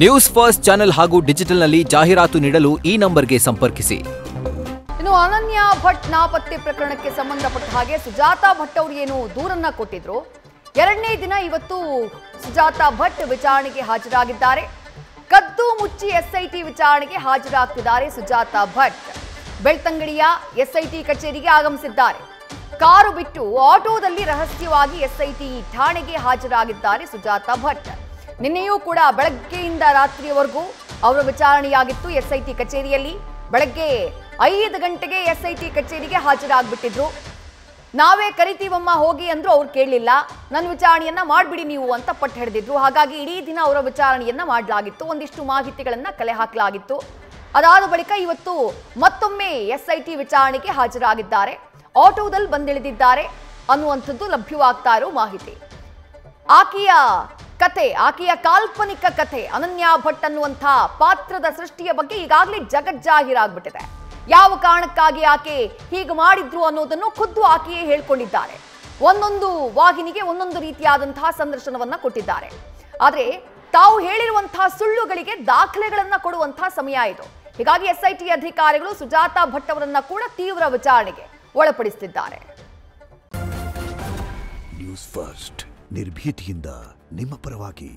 News first channel ಹಾಗೂ ಡಿಜಿಟಲ್ನಲ್ಲಿ ಜಾಹೀರಾತು ನೀಡಲು ಈ ನಂಬರ್ಗೆ ಸಂಪರ್ಕಿಸಿ. ಇನ್ನು ಅನನ್ಯ ಭಟ್ ನಾಪತ್ತೆ ಪ್ರಕರಣಕ್ಕೆ ಸಂಬಂಧಪಟ್ಟ ಹಾಗೆ ಸುಜಾತಾ ಭಟ್ ಅವರು ಏನು ದೂರನ್ನ ಕೊಟ್ಟಿದ್ರು. ಎರಡನೇ ದಿನ ಇವತ್ತು ಸುಜಾತಾ ಭಟ್ ವಿಚಾರಣೆಗೆ ಹಾಜರಾಗಿದ್ದಾರೆ. ಕದ್ದು ಮುಚ್ಚಿ ಎಸ್ಐಟಿ ವಿಚಾರಣೆಗೆ ಹಾಜರಾಗ್ತಿದ್ದಾರೆ ಸುಜಾತಾ ಭಟ್. ಬೆಳ್ತಂಗಡಿಯ ಎಸ್ಐಟಿ ಕಚೇರಿಗೆ ಆಗಮಿಸಿದ್ದಾರೆ. ಕಾರು ಬಿಟ್ಟು ಆಟೋದಲ್ಲಿ ರಹಸ್ಯವಾಗಿ ಎಸ್ಐಟಿ ಠಾಣೆಗೆ ಹಾಜರಾಗಿದ್ದಾರೆ ಸುಜಾತಾ ಭಟ್. ನಿನ್ನೆಯೂ ಕೂಡ ಬೆಳಗ್ಗೆಯಿಂದ ರಾತ್ರಿಯವರೆಗೂ ಅವರ ವಿಚಾರಣೆಯಾಗಿತ್ತು ಎಸ್ಐಟಿ ಕಚೇರಿಯಲ್ಲಿ. ಬೆಳಗ್ಗೆ 5 ಗಂಟೆಗೆ ಎಸ್ಐಟಿ ಕಚೇರಿಗೆ ಹಾಜರಾಗ್ಬಿಟ್ಟಿದ್ರು. ನಾವೇ ಕರಿತೀವಮ್ಮ ಹೋಗಿ ಅಂದ್ರು ಅವ್ರು ಕೇಳಲಿಲ್ಲ. ನನ್ನ ವಿಚಾರಣೆಯನ್ನ ಮಾಡ್ಬಿಡಿ ನೀವು ಅಂತ ಪಟ್ಟು ಹಿಡಿದಿದ್ರು. ಹಾಗಾಗಿ ಇಡೀ ದಿನ ಅವರ ವಿಚಾರಣೆಯನ್ನ ಮಾಡಲಾಗಿತ್ತು. ಒಂದಿಷ್ಟು ಮಾಹಿತಿಗಳನ್ನ ಕಲೆ ಹಾಕಲಾಗಿತ್ತು. ಅದಾದ ಬಳಿಕ ಇವತ್ತು ಮತ್ತೊಮ್ಮೆ ಎಸ್ಐಟಿ ವಿಚಾರಣೆಗೆ ಹಾಜರಾಗಿದ್ದಾರೆ. ಆಟೋದಲ್ಲಿ ಬಂದಿಳಿದಿದ್ದಾರೆ ಅನ್ನುವಂಥದ್ದು ಲಭ್ಯವಾಗ್ತಾ ಇರೋ ಮಾಹಿತಿ. ಆಕೆಯ ಕಾಲ್ಪನಿಕ ಕಥೆ ಅನನ್ಯ ಭಟ್ ಅನ್ನುವಂಥ ಪಾತ್ರದ ಸೃಷ್ಟಿಯ ಬಗ್ಗೆ ಈಗಾಗಲೇ ಜಗಜ್ಜಾಹೀರಾಗ್ಬಿಟ್ಟಿದೆ. ಯಾವ ಕಾರಣಕ್ಕಾಗಿ ಆಕೆ ಹೀಗೆ ಮಾಡಿದ್ರು ಅನ್ನೋದನ್ನು ಖುದ್ದು ಆಕೆಯೇ ಹೇಳ್ಕೊಂಡಿದ್ದಾರೆ. ಒಂದೊಂದು ವಾಹಿನಿಗೆ ಒಂದೊಂದು ರೀತಿಯಾದಂತಹ ಸಂದರ್ಶನವನ್ನ ಕೊಟ್ಟಿದ್ದಾರೆ. ಆದ್ರೆ ತಾವು ಹೇಳಿರುವಂತಹ ಸುಳ್ಳುಗಳಿಗೆ ದಾಖಲೆಗಳನ್ನ ಕೊಡುವಂತಹ ಸಮಯ ಇದು. ಹೀಗಾಗಿ ಎಸ್ಐಟಿ ಅಧಿಕಾರಿಗಳು ಸುಜಾತಾ ಭಟ್ ಅವರನ್ನ ಕೂಡ ತೀವ್ರ ವಿಚಾರಣೆಗೆ ಒಳಪಡಿಸುತ್ತಿದ್ದಾರೆ. ನ್ಯೂಸ್ ಫಸ್ಟ್ ನಿರ್ಭೀತಿಯಿಂದ ನಿಮ್ಮ ಪರವಾಗಿ.